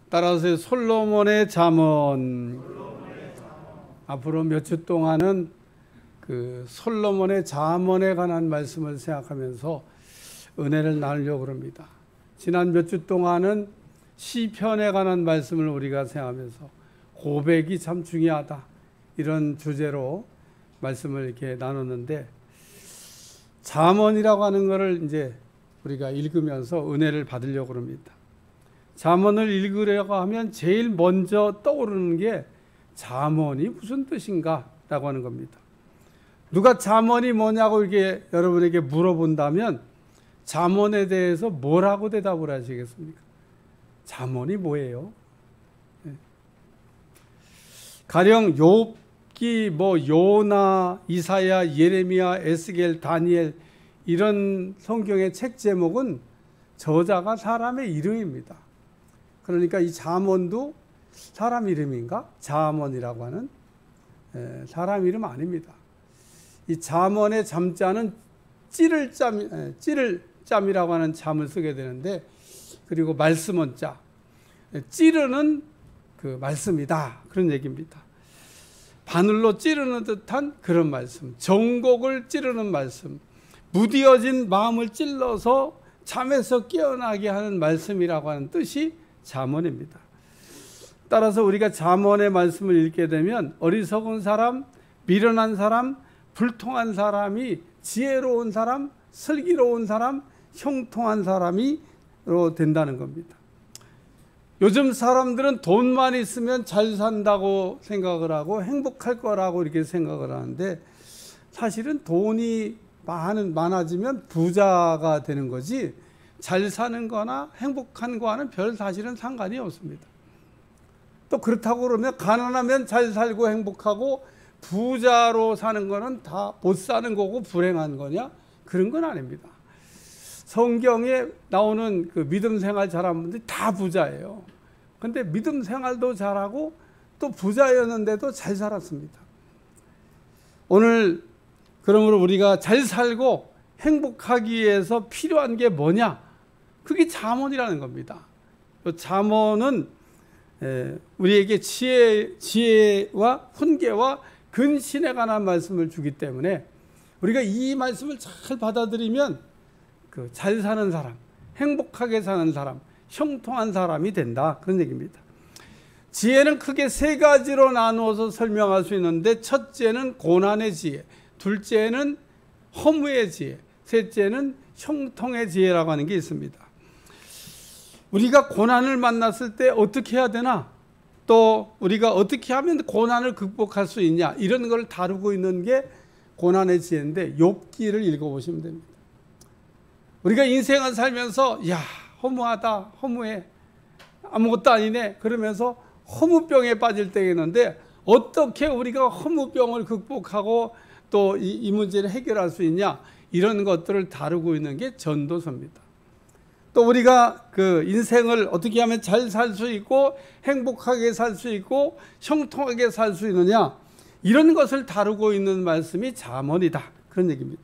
따라서 솔로몬의 잠언. 앞으로 몇 주 동안은 그 솔로몬의 잠언에 관한 말씀을 생각하면서 은혜를 나누려고 합니다. 지난 몇 주 동안은 시편에 관한 말씀을 우리가 생각하면서 고백이 참 중요하다, 이런 주제로 말씀을 이렇게 나눴는데, 잠언이라고 하는 것을 이제 우리가 읽으면서 은혜를 받으려고 합니다. 잠언을 읽으려고 하면 제일 먼저 떠오르는 게 잠언이 무슨 뜻인가 라고 하는 겁니다. 누가 잠언이 뭐냐고 이렇게 여러분에게 물어본다면 잠언에 대해서 뭐라고 대답을 하시겠습니까? 잠언이 뭐예요? 가령 욥기, 요나, 이사야, 예레미야, 에스겔, 다니엘, 이런 성경의 책 제목은 저자가 사람의 이름입니다. 그러니까 이 잠언도 사람 이름인가? 잠언이라고 하는 사람 이름 아닙니다. 이 잠언의 잠자는 찌를 짬이라고 하는 잠을 쓰게 되는데, 그리고 말씀은 자, 찌르는 그 말씀이다, 그런 얘기입니다. 바늘로 찌르는 듯한 그런 말씀, 정곡을 찌르는 말씀, 무디어진 마음을 찔러서 잠에서 깨어나게 하는 말씀이라고 하는 뜻이 잠언입니다. 따라서 우리가 잠언의 말씀을 읽게 되면 어리석은 사람, 미련한 사람, 불통한 사람이 지혜로운 사람, 슬기로운 사람, 형통한 사람이로 된다는 겁니다. 요즘 사람들은 돈만 있으면 잘 산다고 생각을 하고 행복할 거라고 이렇게 생각을 하는데, 사실은 돈이 많아지면 부자가 되는 거지 잘 사는 거나 행복한 거와는 별 사실은 상관이 없습니다. 또 그렇다고 그러면 가난하면 잘 살고 행복하고 부자로 사는 거는 다 못 사는 거고 불행한 거냐? 그런 건 아닙니다. 성경에 나오는 그 믿음 생활 잘하는 분들이 다 부자예요. 근데 믿음 생활도 잘하고 또 부자였는데도 잘 살았습니다. 오늘 그러므로 우리가 잘 살고 행복하기 위해서 필요한 게 뭐냐? 그게 잠언이라는 겁니다. 잠언은 우리에게 지혜와 훈계와 근신에 관한 말씀을 주기 때문에 우리가 이 말씀을 잘 받아들이면 그 잘 사는 사람, 행복하게 사는 사람, 형통한 사람이 된다, 그런 얘기입니다. 지혜는 크게 세 가지로 나누어서 설명할 수 있는데, 첫째는 고난의 지혜, 둘째는 허무의 지혜, 셋째는 형통의 지혜라고 하는 게 있습니다. 우리가 고난을 만났을 때 어떻게 해야 되나, 또 우리가 어떻게 하면 고난을 극복할 수 있냐, 이런 걸 다루고 있는 게 고난의 지혜인데, 욥기를 읽어보시면 됩니다. 우리가 인생을 살면서 허무하다, 허무해, 아무것도 아니네, 그러면서 허무병에 빠질 때가 있는데, 어떻게 우리가 허무병을 극복하고 또 이 문제를 해결할 수 있냐, 이런 것들을 다루고 있는 게 전도서입니다. 또 우리가 그 인생을 어떻게 하면 잘 살 수 있고 행복하게 살 수 있고 형통하게 살 수 있느냐, 이런 것을 다루고 있는 말씀이 잠언이다, 그런 얘기입니다.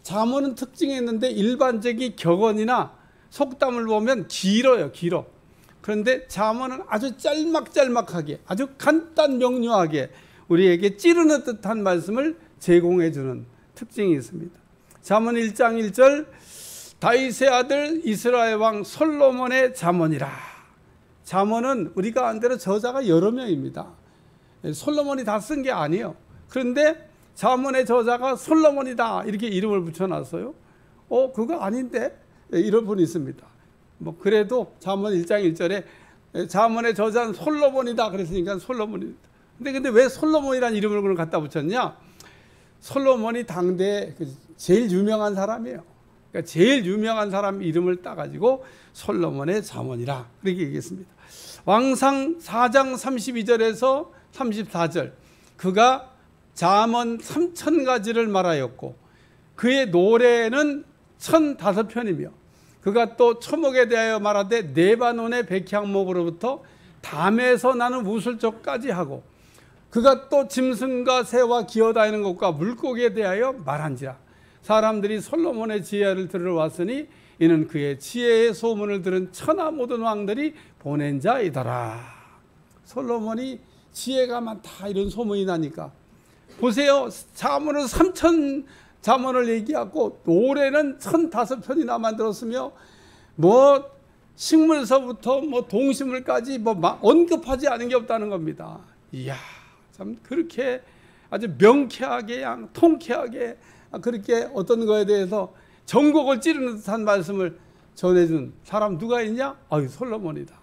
잠언은 특징이 있는데, 일반적인 격언이나 속담을 보면 길어요, 길어. 그런데 잠언은 아주 짤막짤막하게, 아주 간단 명료하게 우리에게 찌르는 듯한 말씀을 제공해 주는 특징이 있습니다. 잠언 1장 1절, 다윗의 아들 이스라엘 왕 솔로몬의 잠언이라. 잠언은 우리가 안 대로 저자가 여러 명입니다. 솔로몬이 다 쓴 게 아니에요. 그런데 잠언의 저자가 솔로몬이다, 이렇게 이름을 붙여놨어요. 그거 아닌데? 이런 분이 있습니다. 그래도 잠언 1장 1절에 잠언의 저자는 솔로몬이다 그랬으니까 솔로몬이다. 근데 왜 솔로몬이라는 이름을 그걸 갖다 붙였냐? 솔로몬이 당대 제일 유명한 사람이에요. 그러니까 제일 유명한 사람 이름을 따가지고 솔로몬의 잠언이라 그렇게 얘기했습니다. 왕상 4장 32절에서 34절, 그가 잠언 3000가지를 말하였고 그의 노래는 1005편이며 그가 또 초목에 대하여 말하되 네바논의 백향목으로부터 담에서 나는 우슬초까지 하고, 그가 또 짐승과 새와 기어다니는 것과 물고기에 대하여 말한지라. 사람들이 솔로몬의 지혜를 들으러 왔으니 이는 그의 지혜의 소문을 들은 천하 모든 왕들이 보낸 자이더라. 솔로몬이 지혜가 많다 이런 소문이 나니까 보세요. 잠언은 3,000 잠언을 얘기하고 노래는 1,005편이나 만들었으며 뭐 식물서부터 뭐 동식물까지 뭐 언급하지 않은 게 없다는 겁니다. 이야, 참 그렇게 아주 명쾌하게 통쾌하게 그렇게 어떤 거에 대해서 전곡을 찌르는 듯한 말씀을 전해준 사람 누가 있냐? 아유, 솔로몬이다.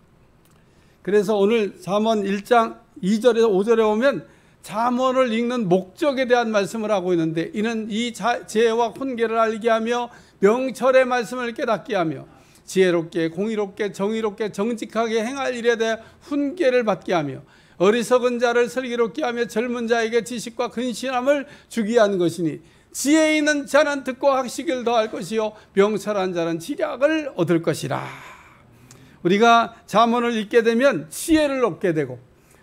그래서 오늘 잠언 1장 2절에서 5절에 오면 잠언을 읽는 목적에 대한 말씀을 하고 있는데, 이는 이 지혜와 훈계를 알게 하며 명철의 말씀을 깨닫게 하며 지혜롭게 공의롭게 정의롭게 정직하게 행할 일에 대해 훈계를 받게 하며 어리석은 자를 슬기롭게 하며 젊은 자에게 지식과 근신함을 주게 한 것이니, 지혜 있는 자는 듣고 학식을 더할 것이요 명철한 자는 지략을 얻을 것이라. 우리가 잠언을 읽게 되면 지혜를 얻게 되고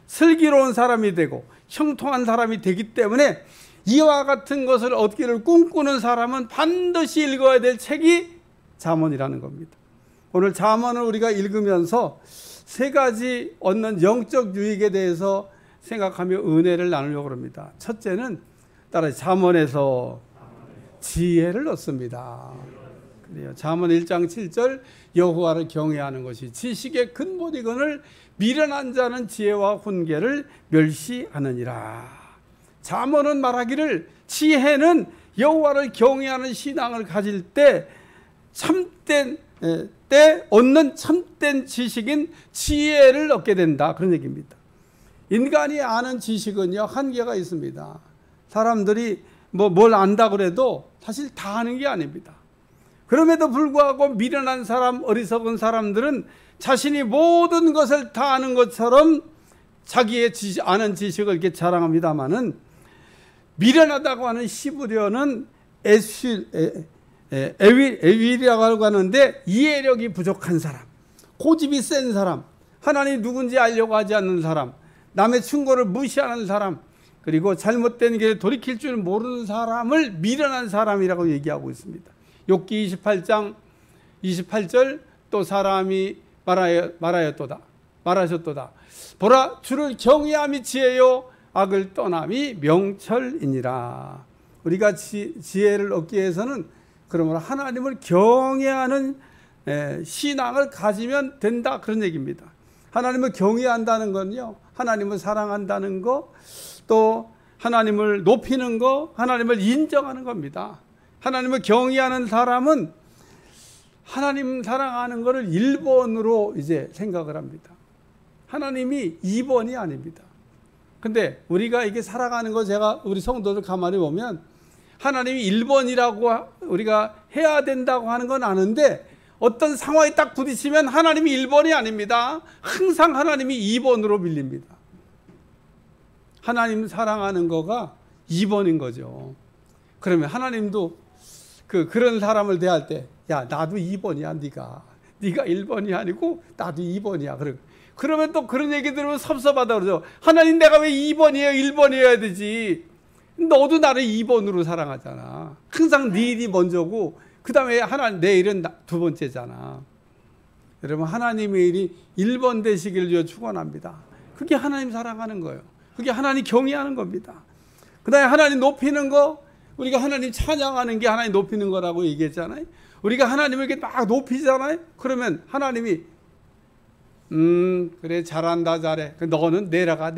슬기로운 사람이 되고 형통한 사람이 되기 때문에 이와 같은 것을 얻기를 꿈꾸는 사람은 반드시 읽어야 될 책이 잠언이라는 겁니다. 오늘 잠언을 우리가 읽으면서 세 가지 얻는 영적 유익에 대해서 생각하며 은혜를 나누려고 합니다. 첫째는 따라 잠언에서 지혜를 얻습니다. 그래요. 잠언 1장 7절 여호와를 경외하는 것이 지식의 근본이거늘 미련한 자는 지혜와 훈계를 멸시하느니라. 잠언은 말하기를 지혜는 여호와를 경외하는 신앙을 가질 때 참된 때 얻는 참된 지식인 지혜를 얻게 된다, 그런 얘기입니다. 인간이 아는 지식은요 한계가 있습니다. 사람들이 뭘 안다 그래도 사실 다 아는 게 아닙니다. 그럼에도 불구하고 미련한 사람, 어리석은 사람들은 자신이 모든 것을 다 아는 것처럼 자기의 아는 지식을 이렇게 자랑합니다마는, 미련하다고 하는 시부려는 에윌이라고 하는데 이해력이 부족한 사람, 고집이 센 사람, 하나님이 누군지 알려고 하지 않는 사람, 남의 충고를 무시하는 사람, 그리고 잘못된 길에 돌이킬 줄 모르는 사람을 미련한 사람이라고 얘기하고 있습니다. 욥기 28장 28절 또 사람이 말하셨도다. 보라, 주를 경외함이 지혜요 악을 떠남이 명철이니라. 우리가 지혜를 얻기 위해서는 그러므로 하나님을 경외하는 신앙을 가지면 된다, 그런 얘기입니다. 하나님을 경외한다는 건요, 하나님을 사랑한다는 거, 또 하나님을 높이는 거, 하나님을 인정하는 겁니다. 하나님을 경외하는 사람은 하나님 사랑하는 것을 1번으로 이제 생각을 합니다. 하나님이 2번이 아닙니다. 근데 우리가 이게 살아가는 거, 제가 우리 성도들 가만히 보면 하나님이 1번이라고 우리가 해야 된다고 하는 건 아는데, 어떤 상황이 딱 부딪히면 하나님이 1번이 아닙니다. 항상 하나님이 2번으로 밀립니다. 하나님 사랑하는 거가 2번인 거죠. 그러면 하나님도 그런 사람을 대할 때, 야, 나도 2번이야, 네가 1번이 아니고 나도 2번이야. 그러면 또 그런 얘기 들으면 섭섭하다 그러죠. 하나님, 내가 왜 2번이에요 1번이어야 되지? 너도 나를 2번으로 사랑하잖아. 항상 네 일이 먼저고 그 다음에 내 일은 두 번째잖아. 여러분, 하나님의 일이 1번 되시기를 축원합니다. 그게 하나님 사랑하는 거예요. 그게 하나님 경외하는 겁니다. 그 다음에 하나님 높이는 거, 우리가 하나님 찬양하는 게 하나님 높이는 거라고 얘기했잖아요. 우리가 하나님을 이렇게 막 높이잖아요. 그러면 하나님이 그래, 잘한다, 잘해. 너는 내려가.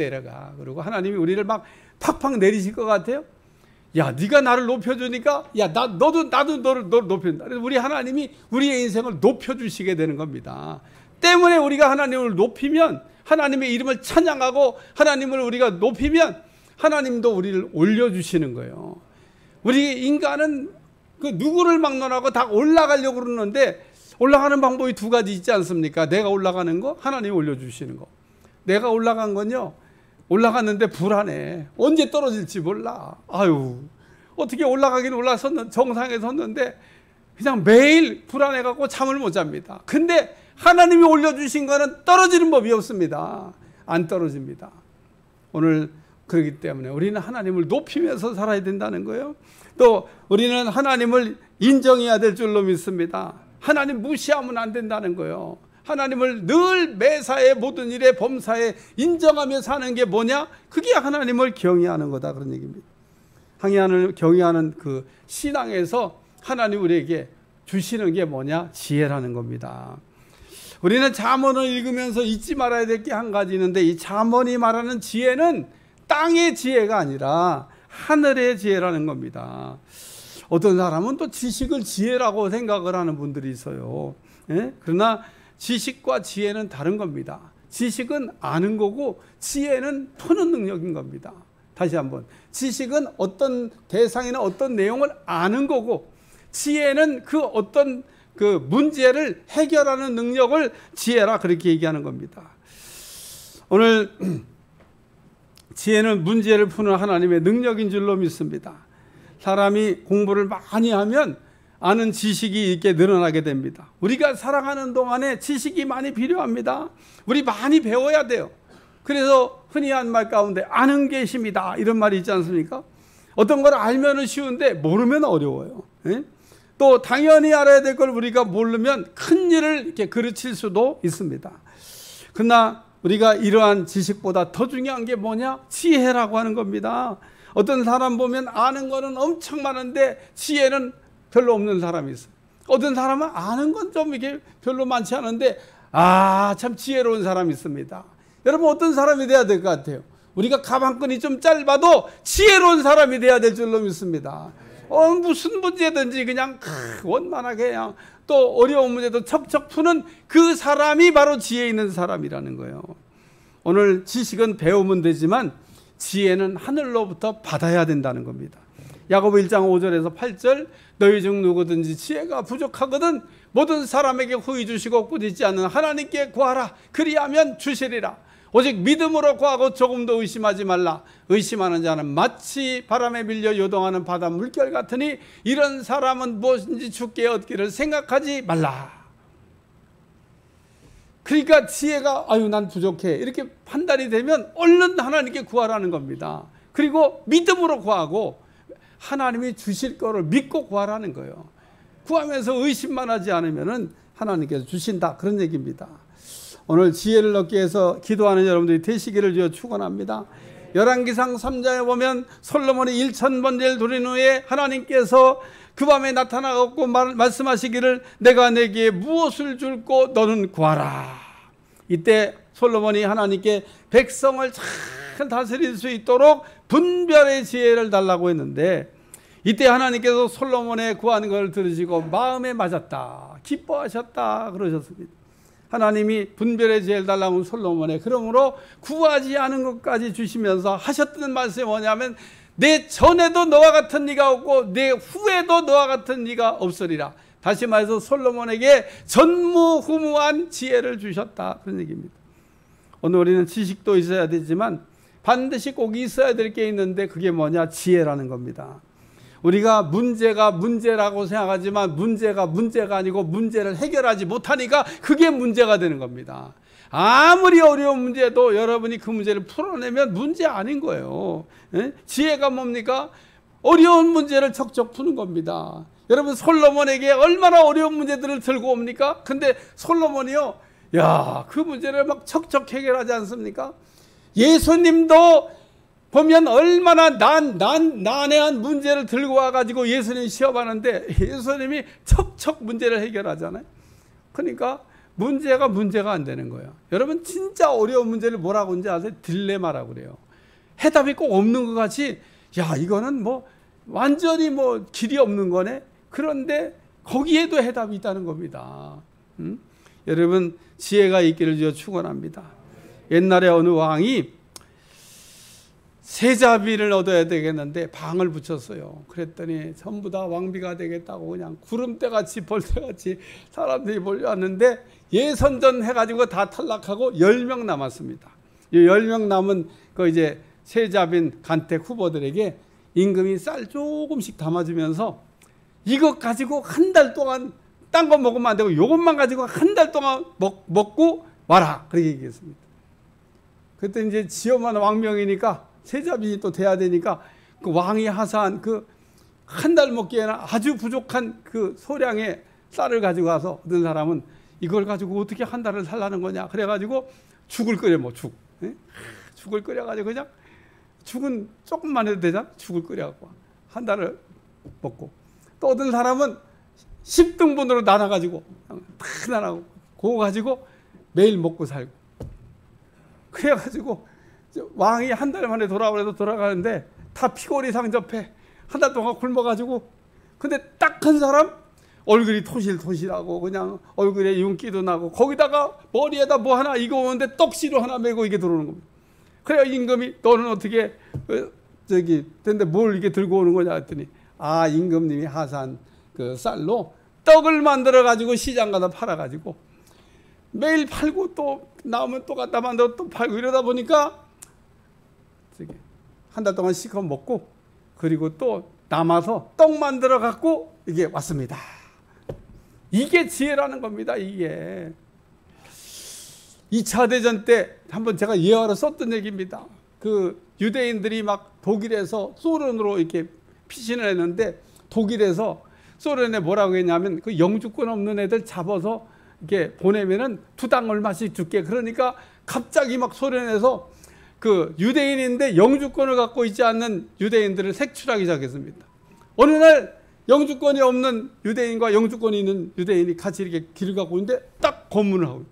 그리고 하나님이 우리를 막 팍팍 내리실 것 같아요. 야, 네가 나를 높여주니까, 야, 나도 너를 높여준다. 그래서 우리 하나님이 우리의 인생을 높여주시게 되는 겁니다. 때문에 우리가 하나님을 높이면, 하나님의 이름을 찬양하고 하나님을 우리가 높이면 하나님도 우리를 올려주시는 거예요. 우리 인간은 누구를 막론하고 다 올라가려고 그러는데, 올라가는 방법이 두 가지 있지 않습니까? 내가 올라가는 거, 하나님이 올려주시는 거. 내가 올라간 건요, 올라갔는데 불안해. 언제 떨어질지 몰라. 아유, 어떻게 올라가긴 정상에 섰는데 그냥 매일 불안해갖고 잠을 못 잡니다. 근데 하나님이 올려주신 거는 떨어지는 법이 없습니다. 안 떨어집니다. 오늘 그렇기 때문에 우리는 하나님을 높이면서 살아야 된다는 거예요. 또 우리는 하나님을 인정해야 될 줄로 믿습니다. 하나님 무시하면 안 된다는 거예요. 하나님을 늘 매사에 모든 일에 범사에 인정하며 사는 게 뭐냐? 그게 하나님을 경외하는 거다, 그런 얘기입니다. 하나님을 경외하는 그 신앙에서 하나님 우리에게 주시는 게 뭐냐? 지혜라는 겁니다. 우리는 잠언을 읽으면서 잊지 말아야 될 게 한 가지 있는데, 이 잠언이 말하는 지혜는 땅의 지혜가 아니라 하늘의 지혜라는 겁니다. 어떤 사람은 또 지식을 지혜라고 생각을 하는 분들이 있어요. 예? 그러나 지식과 지혜는 다른 겁니다. 지식은 아는 거고 지혜는 푸는 능력인 겁니다. 다시 한번, 지식은 어떤 대상이나 어떤 내용을 아는 거고, 지혜는 그 어떤 그 문제를 해결하는 능력을 지혜라, 그렇게 얘기하는 겁니다. 오늘 지혜는 문제를 푸는 하나님의 능력인 줄로 믿습니다. 사람이 공부를 많이 하면 아는 지식이 있게 늘어나게 됩니다. 우리가 살아가는 동안에 지식이 많이 필요합니다. 우리 많이 배워야 돼요. 그래서 흔히 한 말 가운데 아는 게 힘이다, 이런 말이 있지 않습니까? 어떤 걸 알면 쉬운데 모르면 어려워요. 예? 또 당연히 알아야 될 걸 우리가 모르면 큰 일을 이렇게 그르칠 수도 있습니다. 그러나 우리가 이러한 지식보다 더 중요한 게 뭐냐? 지혜라고 하는 겁니다. 어떤 사람 보면 아는 거는 엄청 많은데 지혜는 별로 없는 사람이 있어요. 어떤 사람은 아는 건 좀 이게 별로 많지 않은데 참 지혜로운 사람이 있습니다. 여러분, 어떤 사람이 돼야 될 것 같아요? 우리가 가방끈이 좀 짧아도 지혜로운 사람이 돼야 될 줄로 믿습니다. 무슨 문제든지 그냥 원만하게 그냥, 또 어려운 문제도 척척 푸는 그 사람이 바로 지혜 있는 사람이라는 거예요. 오늘 지식은 배우면 되지만 지혜는 하늘로부터 받아야 된다는 겁니다. 야고보 1장 5절에서 8절, 너희 중 누구든지 지혜가 부족하거든 모든 사람에게 후히 주시고 꾸짖지 않는 하나님께 구하라. 그리하면 주시리라. 오직 믿음으로 구하고 조금도 의심하지 말라. 의심하는 자는 마치 바람에 밀려 요동하는 바다 물결 같으니 이런 사람은 무엇인지 주께 얻기를 생각하지 말라. 그러니까 지혜가 난 부족해 이렇게 판단이 되면 얼른 하나님께 구하라는 겁니다. 그리고 믿음으로 구하고 하나님이 주실 거를 믿고 구하라는 거예요. 구하면서 의심만 하지 않으면 하나님께서 주신다, 그런 얘기입니다. 오늘 지혜를 얻기 위해서 기도하는 여러분들이 되시기를 주여 축원합니다. 열왕기상 3장에 보면 솔로몬이 1000번제를 드린 후에 하나님께서 그 밤에 나타나고 말씀하시기를 내가 내게 무엇을 줄고 너는 구하라. 이때 솔로몬이 하나님께 백성을 잘 다스릴 수 있도록 분별의 지혜를 달라고 했는데, 이때 하나님께서 솔로몬의 구하는 것을 들으시고 마음에 맞았다, 기뻐하셨다 그러셨습니다. 하나님이 분별의 지혜를 달라고 솔로몬에 그러므로 구하지 않은 것까지 주시면서 하셨던 말씀이 뭐냐면 내 전에도 너와 같은 네가 없고 내 후에도 너와 같은 네가 없으리라. 다시 말해서 솔로몬에게 전무후무한 지혜를 주셨다, 그런 얘기입니다. 오늘 우리는 지식도 있어야 되지만 반드시 꼭 있어야 될 게 있는데 그게 뭐냐? 지혜라는 겁니다. 우리가 문제가 문제라고 생각하지만 문제가 문제가 아니고 문제를 해결하지 못하니까 그게 문제가 되는 겁니다. 아무리 어려운 문제도 여러분이 그 문제를 풀어내면 문제 아닌 거예요. 지혜가 뭡니까? 어려운 문제를 척척 푸는 겁니다. 여러분, 솔로몬에게 얼마나 어려운 문제들을 들고 옵니까? 근데 솔로몬이요, 그 문제를 막 척척 해결하지 않습니까? 예수님도 보면 얼마나 난해한 문제를 들고 와가지고 예수님 시험하는데 예수님이 척척 문제를 해결하잖아요. 그러니까 문제가 안 되는 거예요. 여러분, 진짜 어려운 문제를 뭐라고 하는지 아세요? 딜레마라고 그래요. 해답이 꼭 없는 것 같이, 이거는 완전히 길이 없는 거네. 그런데 거기에도 해답이 있다는 겁니다. 여러분, 지혜가 있기를 주여 축원합니다. 옛날에 어느 왕이 세자비를 얻어야 되겠는데 방을 붙였어요. 그랬더니 전부 다 왕비가 되겠다고 그냥 구름대같이 벌떼같이 사람들이 몰려왔는데 예선전 해가지고 다 탈락하고 10명 남았습니다. 이 10명 남은 이제 세자빈 간택 후보들에게 임금이 쌀 조금씩 담아주면서 이것 가지고 한 달 동안 딴 거 먹으면 안 되고 이것만 가지고 한 달 동안 먹고 와라, 그렇게 얘기했습니다. 그때 이제 지엄한 왕명이니까 세자빈이 또 돼야 되니까 그 왕이 하사한 그 한 달 먹기에는 아주 부족한 그 소량의 쌀을 가지고 와서 어떤 사람은 이걸 가지고 어떻게 한 달을 살라는 거냐 그래가지고 죽을 끓여 뭐 죽. 예? 죽을 끓여가지고 그냥 죽은 조금만 해도 되잖아. 죽을 끓여갖고 한 달을 먹고 또 어떤 사람은 10등분으로 나눠가지고 다 나눠고 그거 가지고 매일 먹고 살고 그래가지고 왕이 한 달 만에 돌아오래도 돌아가는데 다 피골이 상접해. 한 달 동안 굶어가지고 근데 딱 한 사람 얼굴이 토실토실하고 그냥 얼굴에 윤기도 나고 거기다가 머리에다 뭐 하나 이거 오는데 떡시로 하나 메고 이게 들어오는 겁니다. 그래야 임금이 너는 어떻게 근데 뭘 이게 들고 오는 거냐 했더니 아 임금님이 하산 그 쌀로 떡을 만들어 가지고 시장 가서 팔아 가지고 매일 팔고 또 나오면 또 갖다 만들어 또 팔고 이러다 보니까 한 달 동안 시커 먹고 그리고 또 남아서 떡 만들어 갖고 이게 왔습니다. 이게 지혜라는 겁니다. 이게 2차 대전 때 한번 제가 예화로 썼던 얘기입니다. 그 유대인들이 막 독일에서 소련으로 이렇게 피신을 했는데 독일에서 소련에 뭐라고 했냐면 그 영주권 없는 애들 잡아서 이렇게 보내면은 투당 얼마씩 줄게. 그러니까 갑자기 막 소련에서 그 유대인인데 영주권을 갖고 있지 않는 유대인들을 색출하기 시작했습니다. 어느 날 영주권이 없는 유대인과 영주권이 있는 유대인이 같이 이렇게 길을 가고 있는데 딱 검문을 하고.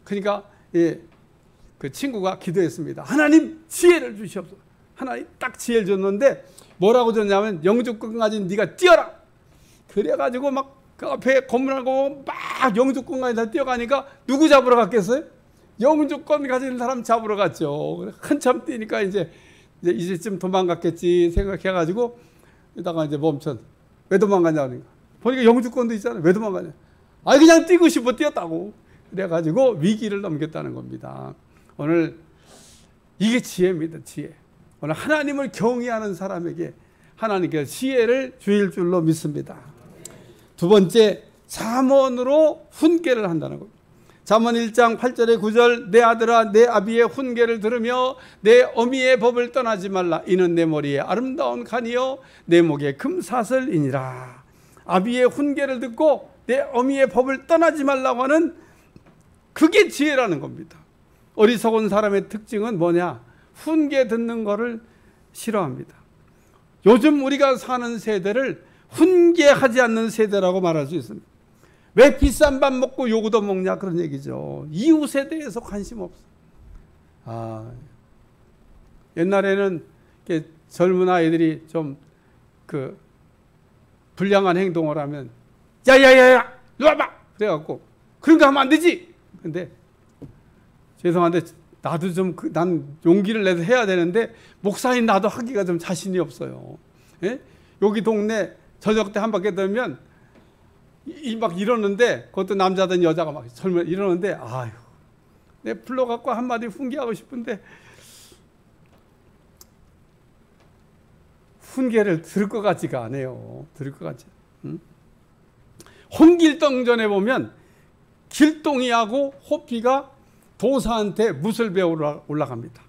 그러니까 예, 그 친구가 기도했습니다. 하나님 지혜를 주시옵소서. 하나님 딱 지혜를 줬는데 뭐라고 줬냐면 영주권 가진 네가 뛰어라. 그래가지고 막 그 앞에 검문하고 막 영주권 가진 다 뛰어가니까 누구 잡으러 갔겠어요? 영주권 가진 사람 잡으러 갔죠. 한참 뛰니까 이제쯤 도망갔겠지 생각해가지고 이따가 이제 멈춰. 왜 도망가냐 그러니까 보니까 영주권도 있잖아요. 왜 도망가냐? 아 그냥 뛰고 싶어 뛰었다고. 그래가지고 위기를 넘겼다는 겁니다. 오늘 이게 지혜입니다. 지혜. 오늘 하나님을 경외하는 사람에게 하나님께서 지혜를 주실 줄로 믿습니다. 두 번째 잠언으로 훈계를 한다는 겁니다. 잠언 1장 8절에 9절 내 아들아 내 아비의 훈계를 들으며 내 어미의 법을 떠나지 말라. 이는 내 머리에 아름다운 간이요 내 목에 금사슬이니라. 아비의 훈계를 듣고 내 어미의 법을 떠나지 말라고 하는 그게 지혜라는 겁니다. 어리석은 사람의 특징은 뭐냐? 훈계 듣는 거를 싫어합니다. 요즘 우리가 사는 세대를 훈계하지 않는 세대라고 말할 수 있습니다. 왜 비싼 밥 먹고 요구도 먹냐 그런 얘기죠. 이웃에 대해서 관심 없어. 옛날에는 젊은 아이들이 좀 그 불량한 행동을 하면 야야야야 너 와봐 그래갖고 그런 거 하면 안 되지. 근데 죄송한데 나도 좀 난 용기를 내서 해야 되는데 목사인 나도 하기가 좀 자신이 없어요. 예? 여기 동네 저녁 때 한 바퀴 돌면 막 이러는데 그것도 남자든 여자가 막 젊은 이러는데 아유 내 불러갖고 한마디 훈계하고 싶은데 훈계를 들을 것 같지가 않아요. 들을 것 같지. 홍길동전에 보면 길동이하고 호피가 도사한테 무술 배우러 올라갑니다.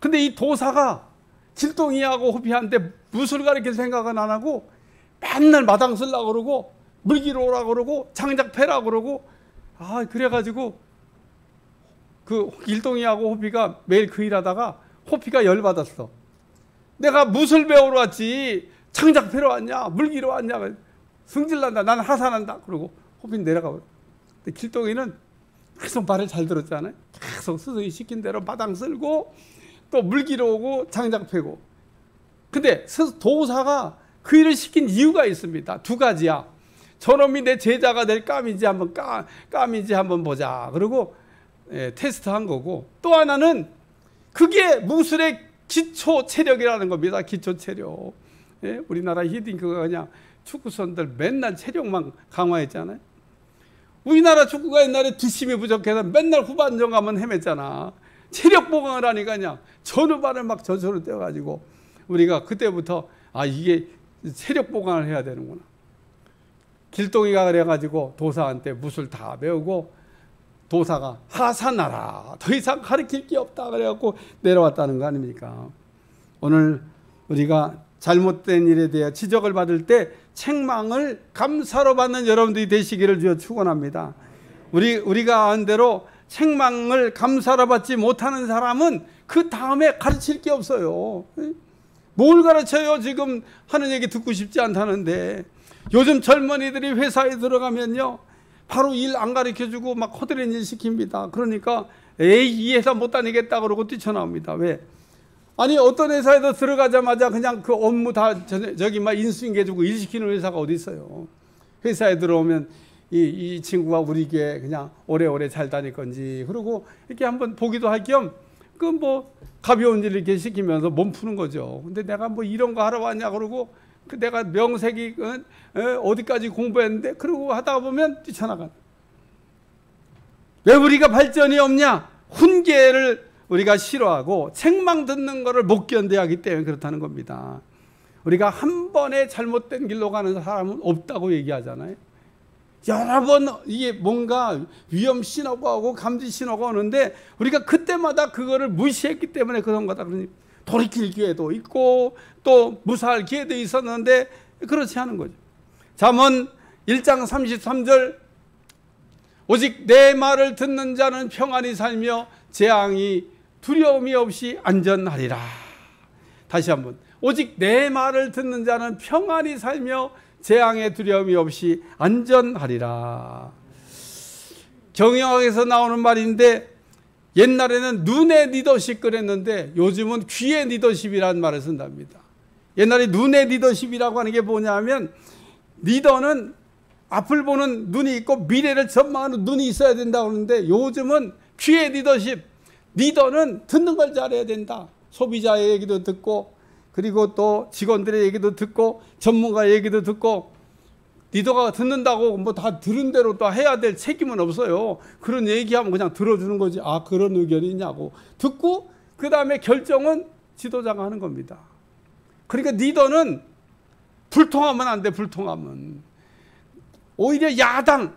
근데 이 도사가 길동이하고 호피한테 무술 가르칠 생각은 안 하고 맨날 마당 쓰려고 그러고 물기로 오라고 그러고 장작 패라고 그러고 그래가지고 그 길동이하고 호피가 매일 그 일하다가 호피가 열받았어. 내가 무술 배우러 왔지 장작 패러 왔냐 물기로 왔냐 승질난다 나는 하산한다 그러고 호피는 내려가고. 근데 길동이는 계속 말을 잘 들었잖아요. 계속 스승이 시킨 대로 마당 쓸고 또 물기로 오고 장작 패고. 근데 도사가 그 일을 시킨 이유가 있습니다. 두 가지야. 저놈이 내 제자가 될 감인지 한번 보자. 그리고 테스트한 거고 또 하나는 그게 무술의 기초 체력이라는 겁니다. 기초 체력. 우리나라 히딩크가 그냥 축구선들 맨날 체력만 강화했잖아요. 우리나라 축구가 옛날에 뒷심이 부족해서 맨날 후반전 가면 헤맸잖아. 체력 보강을 하니까 그냥 전후반을 막 전선으로 떼어가지고 우리가 그때부터 이게 체력 보강을 해야 되는구나. 길동이가 그래가지고 도사한테 무술 다 배우고 도사가 하산하라. 더 이상 가르칠 게 없다. 그래갖고 내려왔다는 거 아닙니까? 오늘 우리가 잘못된 일에 대해 지적을 받을 때 책망을 감사로 받는 여러분들이 되시기를 주여 축원합니다. 우리가 한 대로 책망을 감사로 받지 못하는 사람은 그 다음에 가르칠 게 없어요. 뭘 가르쳐요? 지금 하는 얘기 듣고 싶지 않다는데. 요즘 젊은이들이 회사에 들어가면요, 바로 일 안 가르쳐주고 막 허드렛 일 시킵니다. 그러니까 에이, 이 회사 못 다니겠다 그러고 뛰쳐나옵니다. 왜? 아니, 어떤 회사에도 들어가자마자 그냥 그 업무 다 저기 막 인수인계해주고 일 시키는 회사가 어디 있어요? 회사에 들어오면 이 친구가 우리 교회 그냥 오래오래 잘 다닐 건지, 그리고 이렇게 한번 보기도 할 겸 그 뭐 가벼운 일 이렇게 시키면서 몸 푸는 거죠. 근데 내가 뭐 이런 거 하러 왔냐 그러고, 그 내가 명색이 어디까지 공부했는데, 그러고 하다가 보면 뛰쳐나가. 왜 우리가 발전이 없냐? 훈계를 우리가 싫어하고 책망 듣는 것을 못 견뎌야 하기 때문에 그렇다는 겁니다. 우리가 한 번에 잘못된 길로 가는 사람은 없다고 얘기하잖아요. 여러 번 이게 뭔가 위험 신호가 오고 감지 신호가 오는데 우리가 그때마다 그거를 무시했기 때문에 그런 거다. 그러니 돌이킬 기회도 있고 또 무사할 기회도 있었는데 그렇지 않은 거죠. 잠언 1장 33절, 오직 내 말을 듣는 자는 평안히 살며 재앙이 두려움이 없이 안전하리라. 다시 한번, 오직 내 말을 듣는 자는 평안히 살며 재앙의 두려움이 없이 안전하리라. 경영학에서 나오는 말인데, 옛날에는 눈의 리더십 그랬는데 요즘은 귀의 리더십이라는 말을 쓴답니다. 옛날에 눈의 리더십이라고 하는 게 뭐냐면, 리더는 앞을 보는 눈이 있고 미래를 전망하는 눈이 있어야 된다고 하는데, 요즘은 귀의 리더십, 리더는 듣는 걸 잘해야 된다. 소비자의 얘기도 듣고, 그리고 또 직원들의 얘기도 듣고, 전문가의 얘기도 듣고. 리더가 듣는다고 뭐 다 들은 대로 또 해야 될 책임은 없어요. 그런 얘기하면 그냥 들어주는 거지. 아, 그런 의견이 있냐고 듣고, 그 다음에 결정은 지도자가 하는 겁니다. 그러니까 리더는 불통하면 안 돼. 불통하면 오히려 야당,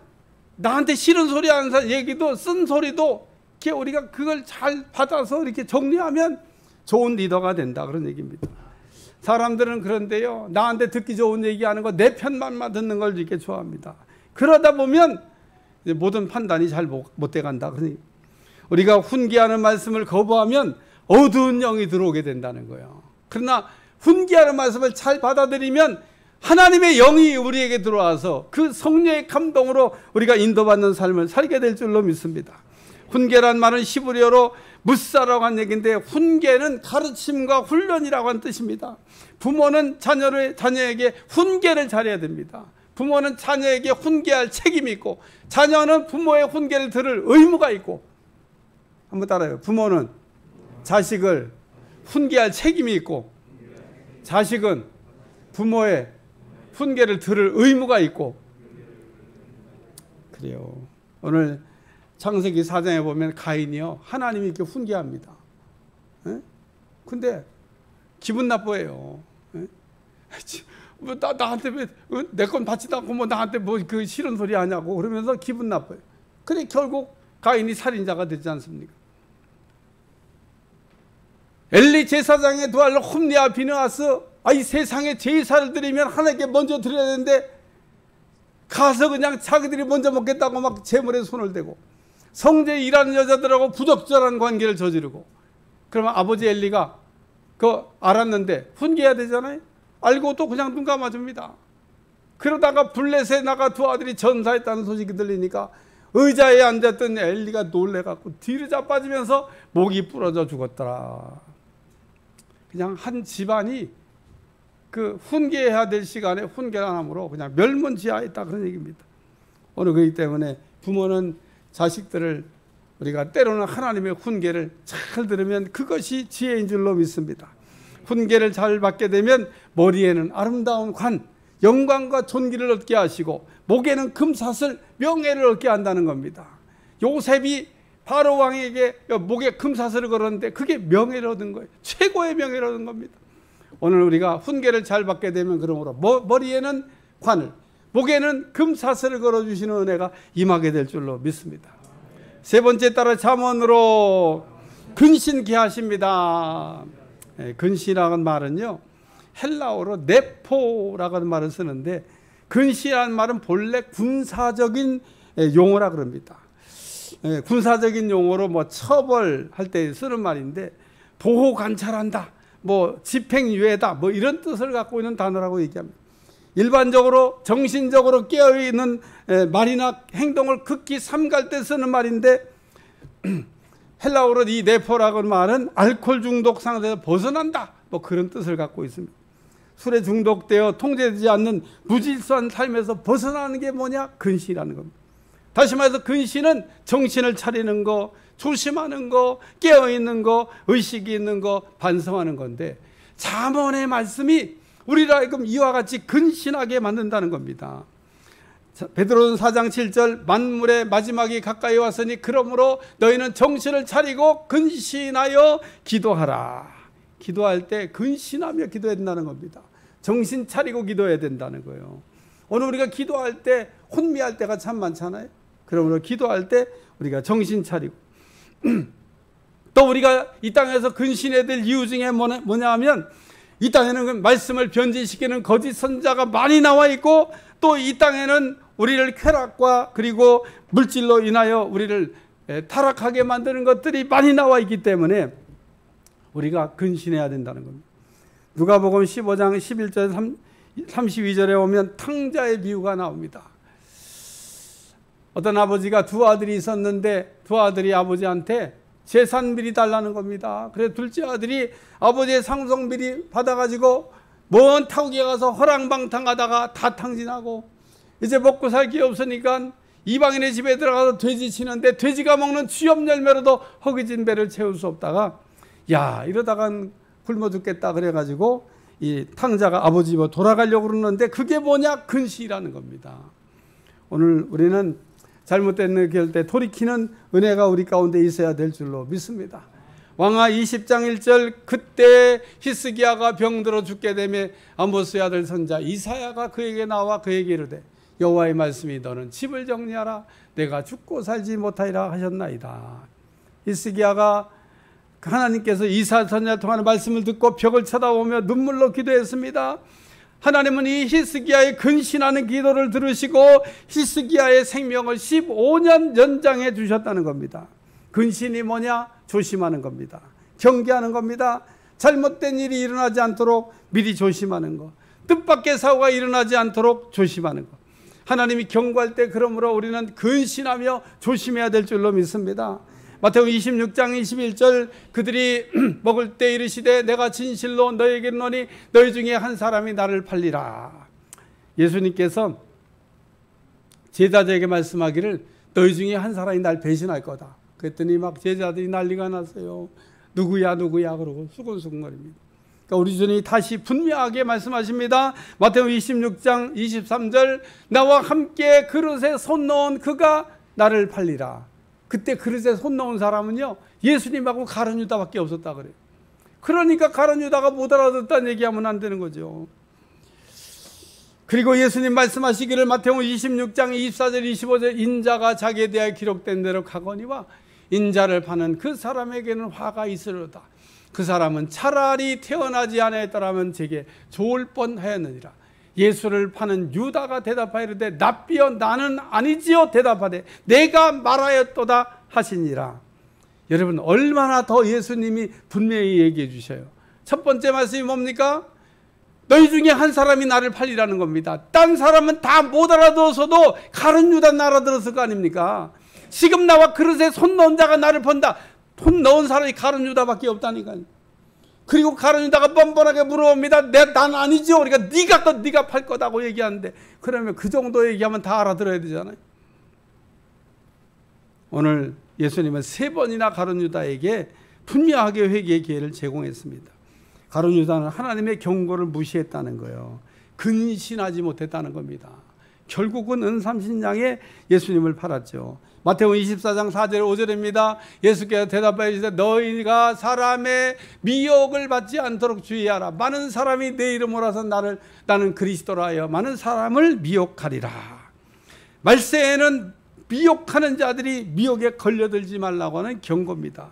나한테 싫은 소리 하는 얘기도, 쓴 소리도 우리가 그걸 잘 받아서 이렇게 정리하면 좋은 리더가 된다, 그런 얘기입니다. 사람들은 그런데요, 나한테 듣기 좋은 얘기하는 거, 내 편만 듣는 걸 이렇게 좋아합니다. 그러다 보면 모든 판단이 잘 못 돼간다. 그러니 우리가 훈계하는 말씀을 거부하면 어두운 영이 들어오게 된다는 거예요. 그러나 훈계하는 말씀을 잘 받아들이면 하나님의 영이 우리에게 들어와서 그 성령의 감동으로 우리가 인도받는 삶을 살게 될 줄로 믿습니다. 훈계란 말은 히브리어로 무사라고 한 얘기인데, 훈계는 가르침과 훈련이라고 하는 뜻입니다. 부모는 자녀에게 훈계를 잘해야 됩니다. 부모는 자녀에게 훈계할 책임이 있고, 자녀는 부모의 훈계를 들을 의무가 있고. 한번 따라해요. 부모는 자식을 훈계할 책임이 있고, 자식은 부모의 훈계를 들을 의무가 있고. 그래요. 오늘 창세기 4장에 보면 가인이요, 하나님이 이렇게 훈계합니다. 근데 기분 나빠해요. 뭐 나한테 왜 내 건 받지도 않고 뭐 나한테 뭐 그 싫은 소리 하냐고 그러면서 기분 나빠요. 그래 결국 가인이 살인자가 되지 않습니까? 엘리 제사장의 두 아들 홈리와 비느하스, 이 세상에 제사를 드리면 하나님께 먼저 드려야 되는데 가서 그냥 자기들이 먼저 먹겠다고 막 재물에 손을 대고, 성전에 일하는 여자들하고 부적절한 관계를 저지르고. 그러면 아버지 엘리가 그거 알았는데 훈계해야 되잖아요. 알고 또 그냥 눈 감아줍니다. 그러다가 블레셋에 나가 두 아들이 전사했다는 소식이 들리니까 의자에 앉았던 엘리가 놀래갖고 뒤로 자빠지면서 목이 부러져 죽었더라. 그냥 한 집안이 그 훈계해야 될 시간에 훈계를 안 함으로 그냥 멸문지하했다, 그런 얘기입니다. 오늘 그렇기 때문에 부모는 자식들을, 우리가 때로는 하나님의 훈계를 잘 들으면 그것이 지혜인 줄로 믿습니다. 훈계를 잘 받게 되면 머리에는 아름다운 관, 영광과 존귀를 얻게 하시고, 목에는 금사슬, 명예를 얻게 한다는 겁니다. 요셉이 바로 왕에게 목에 금사슬을 걸었는데 그게 명예를 얻은 거예요. 최고의 명예를 얻은 겁니다. 오늘 우리가 훈계를 잘 받게 되면 그러므로 머리에는 관을, 목에는 금사슬을 걸어주시는 은혜가 임하게 될 줄로 믿습니다. 세 번째 따라 잠언으로 근신케 하십니다. 근신이라는 말은요, 헬라어로 네포라고 하는 말을 쓰는데, 근시라는 말은 본래 군사적인 용어라 그럽니다. 군사적인 용어로 뭐 처벌할 때 쓰는 말인데, 보호 관찰한다, 뭐 집행유예다, 뭐 이런 뜻을 갖고 있는 단어라고 얘기합니다. 일반적으로 정신적으로 깨어있는 말이나 행동을 극히 삼갈 때 쓰는 말인데, 헬라어로 이 네포라고 하는 말은 알코올 중독 상태에서 벗어난다, 뭐 그런 뜻을 갖고 있습니다. 술에 중독되어 통제되지 않는 무질서한 삶에서 벗어나는 게 뭐냐? 근시라는 겁니다. 다시 말해서 근시는 정신을 차리는 거, 조심하는 거, 깨어있는 거, 의식이 있는 거, 반성하는 건데, 잠언의 말씀이 우리를 하여금 이와 같이 근신하게 만든다는 겁니다. 베드로전 4장 7절, 만물의 마지막이 가까이 왔으니 그러므로 너희는 정신을 차리고 근신하여 기도하라. 기도할 때 근신하며 기도해야 된다는 겁니다. 정신 차리고 기도해야 된다는 거예요. 오늘 우리가 기도할 때 혼미할 때가 참 많잖아요. 그러므로 기도할 때 우리가 정신 차리고 또 우리가 이 땅에서 근신해야 될 이유 중에 뭐냐 하면, 이 땅에는 말씀을 변질시키는 거짓 선자가 많이 나와 있고, 또 이 땅에는 우리를 쾌락과 그리고 물질로 인하여 우리를 타락하게 만드는 것들이 많이 나와 있기 때문에 우리가 근신해야 된다는 겁니다. 누가복음 15장 11절 32절에 오면 탕자의 비유가 나옵니다. 어떤 아버지가 두 아들이 있었는데 두 아들이 아버지한테 재산비리 달라는 겁니다. 그래서 둘째 아들이 아버지의 상속비리 받아가지고 먼 타국에 가서 허랑방탕하다가 다 탕진하고, 이제 먹고 살 게 없으니까 이방인의 집에 들어가서 돼지 치는데 돼지가 먹는 쥐염 열매로도 허기진 배를 채울 수 없다가, 야, 이러다간 굶어 죽겠다 그래가지고 이 탕자가 아버지 집으로 돌아가려고 그러는데, 그게 뭐냐? 근시라는 겁니다. 오늘 우리는 잘못된 길 때 돌이키는 은혜가 우리 가운데 있어야 될 줄로 믿습니다. 왕하 20장 1절, 그때 히스기야가 병들어 죽게 되며 아모스의 아들 선자 이사야가 그에게 나와 그에게 이르되, 여호와의 말씀이 너는 집을 정리하라, 내가 죽고 살지 못하리라 하셨나이다. 히스기야가 하나님께서 이사야 선지자를 통하는 말씀을 듣고 벽을 쳐다보며 눈물로 기도했습니다. 하나님은 이 히스기야의 근신하는 기도를 들으시고 히스기야의 생명을 15년 연장해 주셨다는 겁니다. 근신이 뭐냐? 조심하는 겁니다. 경계하는 겁니다. 잘못된 일이 일어나지 않도록 미리 조심하는 것, 뜻밖의 사고가 일어나지 않도록 조심하는 것. 하나님이 경고할 때 그러므로 우리는 근신하며 조심해야 될 줄로 믿습니다. 마태복음 26장 21절, 그들이 먹을 때 이르시되 내가 진실로 너희에게 이르노니 너희 중에 한 사람이 나를 팔리라. 예수님께서 제자들에게 말씀하기를 너희 중에 한 사람이 날 배신할 거다. 그랬더니 막 제자들이 난리가 났어요. 누구야 누구야 그러고 수근수근거립니다. 그러니까 우리 주님이 다시 분명하게 말씀하십니다. 마태복음 26장 23절, 나와 함께 그릇에 손 넣은 그가 나를 팔리라. 그때 그릇에 손 넣은 사람은요, 예수님하고 가룟 유다밖에 없었다 그래요. 그러니까 가룟 유다가 못 알아듣다는 얘기하면 안 되는 거죠. 그리고 예수님 말씀하시기를 마태복음 26장 24절 25절, 인자가 자기에 대하여 기록된 대로 가거니와 인자를 파는 그 사람에게는 화가 있으리로다. 그 사람은 차라리 태어나지 않았더라면 제게 좋을 뻔하였느니라. 예수를 파는 유다가 대답하이르되 납비여 나는 아니지요 대답하되 내가 말하였도다 하시니라. 여러분, 얼마나 더 예수님이 분명히 얘기해 주셔요. 첫 번째 말씀이 뭡니까? 너희 중에 한 사람이 나를 팔리라는 겁니다. 딴 사람은 다 못 알아들어서도 가룟 유다는 알아들었을 거 아닙니까? 지금 나와 그릇에 손 넣은 자가 나를 판다. 손 넣은 사람이 가룟 유다밖에 없다니까요. 그리고 가룟 유다가 뻔뻔하게 물어봅니다. 난 아니죠. 그러니까 네가 팔 거다고 얘기하는데, 그러면 그 정도 얘기하면 다 알아들어야 되잖아요. 오늘 예수님은 3번이나 가룟 유다에게 분명하게 회개의 기회를 제공했습니다. 가룟 유다는 하나님의 경고를 무시했다는 거예요. 근신하지 못했다는 겁니다. 결국은 은삼신장에 예수님을 팔았죠. 마태복음 24장 4절 5절입니다. 예수께서 대답하여 이르시되 너희가 사람의 미혹을 받지 않도록 주의하라. 많은 사람이 내 이름으로 와서 나는 그리스도라 하여 많은 사람을 미혹하리라. 말세에는 미혹하는 자들이 미혹에 걸려들지 말라고 하는 경고입니다.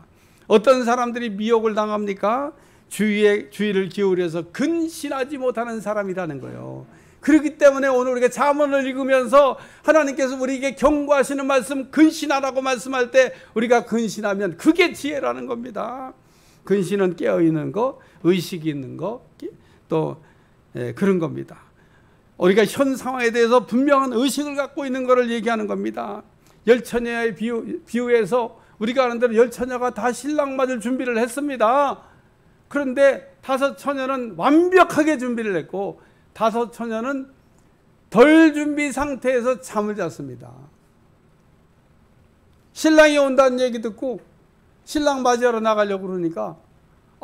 어떤 사람들이 미혹을 당합니까? 주의를 기울여서 근신하지 못하는 사람이라는 거예요. 그렇기 때문에 오늘 우리가 잠언을 읽으면서 하나님께서 우리에게 경고하시는 말씀, 근신하라고 말씀할 때 우리가 근신하면 그게 지혜라는 겁니다. 근신은 깨어있는 거, 의식이 있는 거, 또 그런 겁니다. 우리가 현 상황에 대해서 분명한 의식을 갖고 있는 것을 얘기하는 겁니다. 열처녀의 비유에서 우리가 아는 대로 열처녀가 다 신랑 맞을 준비를 했습니다. 그런데 5처녀는 완벽하게 준비를 했고 5처녀는 덜 준비 상태에서 잠을 잤습니다. 신랑이 온다는 얘기 듣고 신랑 맞이하러 나가려고 그러니까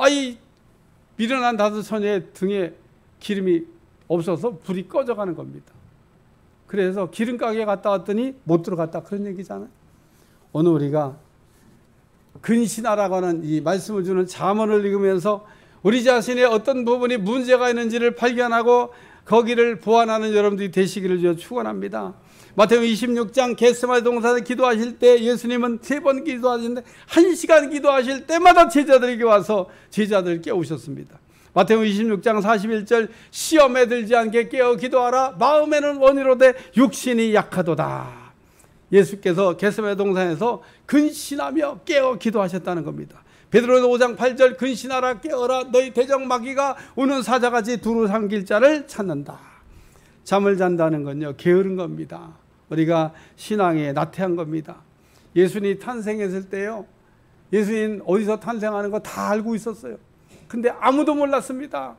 이 미련한 5처녀의 등에 기름이 없어서 불이 꺼져가는 겁니다. 그래서 기름가게에 갔다 왔더니 못 들어갔다, 그런 얘기잖아요. 오늘 우리가 근신하라고 하는 이 말씀을 주는 잠언을 읽으면서 우리 자신의 어떤 부분이 문제가 있는지를 발견하고 거기를 보완하는 여러분들이 되시기를 축원합니다. 마태복음 26장 겟세마네 동산에서 기도하실 때 예수님은 3번 기도하시는데 1시간 기도하실 때마다 제자들에게 와서 제자들을 깨우셨습니다. 마태복음 26장 41절 시험에 들지 않게 깨어 기도하라. 마음에는 원이로되 육신이 약하도다. 예수께서 겟세마네 동산에서 근신하며 깨어 기도하셨다는 겁니다. 베드로전서 5장 8절 근신하라 깨어라 너희 대적 마귀가 우는 사자같이 두루 삼킬 자를 찾는다. 잠을 잔다는 건요 게으른 겁니다. 우리가 신앙에 나태한 겁니다. 예수님이 탄생했을 때요 예수님 어디서 탄생하는 거 다 알고 있었어요. 근데 아무도 몰랐습니다.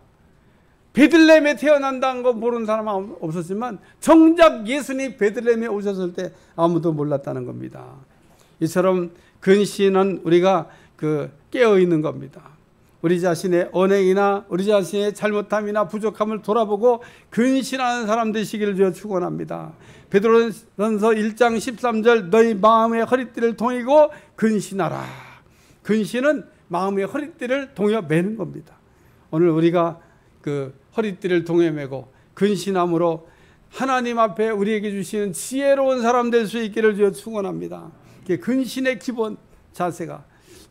베들레헴에 태어난다는 거 모르는 사람은 없었지만 정작 예수님이 베들레헴에 오셨을 때 아무도 몰랐다는 겁니다. 이처럼 근신은 우리가 깨어있는 겁니다. 우리 자신의 언행이나 우리 자신의 잘못함이나 부족함을 돌아보고 근신하는 사람 되시기를 주여 축원합니다. 베드로전서 1장 13절 너희 마음의 허리띠를 동이고 근신하라. 근신은 마음의 허리띠를 동여 매는 겁니다. 오늘 우리가 허리띠를 동여 매고 근신함으로 하나님 앞에 우리에게 주시는 지혜로운 사람 될 수 있기를 주여 축원합니다. 근신의 기본 자세가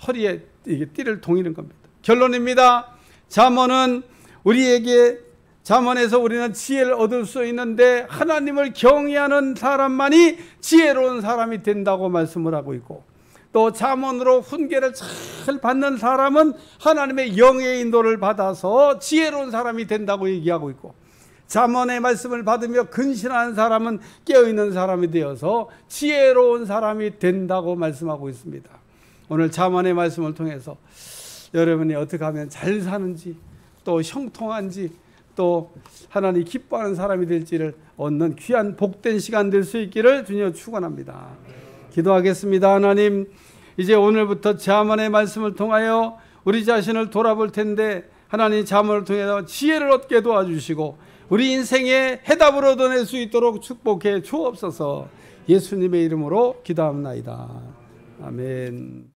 허리에 띠를 동이는 겁니다. 결론입니다. 잠언은 우리에게 잠언에서 우리는 지혜를 얻을 수 있는데 하나님을 경외하는 사람만이 지혜로운 사람이 된다고 말씀을 하고 있고 또 잠언으로 훈계를 잘 받는 사람은 하나님의 영의 인도를 받아서 지혜로운 사람이 된다고 얘기하고 있고 잠언의 말씀을 받으며 근신하는 사람은 깨어있는 사람이 되어서 지혜로운 사람이 된다고 말씀하고 있습니다. 오늘 잠언의 말씀을 통해서 여러분이 어떻게 하면 잘 사는지 또 형통한지 또 하나님 기뻐하는 사람이 될지를 얻는 귀한 복된 시간 될 수 있기를 주님 축원합니다. 기도하겠습니다. 하나님 이제 오늘부터 잠언의 말씀을 통하여 우리 자신을 돌아볼 텐데 하나님 잠언을 통해서 지혜를 얻게 도와주시고 우리 인생의 해답을 얻어낼 수 있도록 축복해 주옵소서. 예수님의 이름으로 기도합나이다. 아멘.